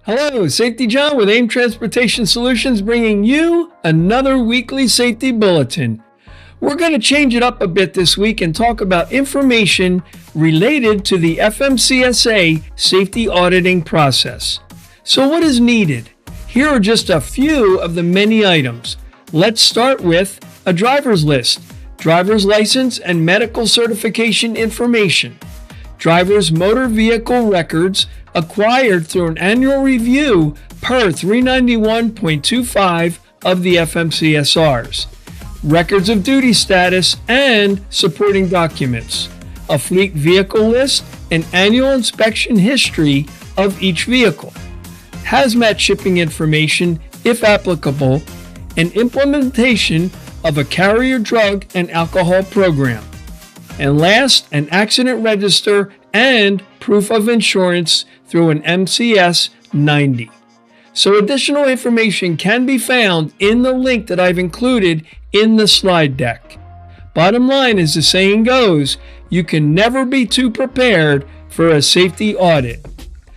Hello, Safety John with AIM Transportation Solutions bringing you another weekly safety bulletin. We're going to change it up a bit this week and talk about information related to the FMCSA safety auditing process. So what is needed? Here are just a few of the many items. Let's start with a driver's list, driver's license and medical certification information, driver's motor vehicle records acquired through an annual review per 391.25 of the FMCSRs, records of duty status and supporting documents, a fleet vehicle list and annual inspection history of each vehicle, hazmat shipping information if applicable, and implementation of a carrier drug and alcohol program. And last, an accident register and proof of insurance through an MCS 90. So additional information can be found in the link that I've included in the slide deck. Bottom line, as the saying goes, you can never be too prepared for a safety audit.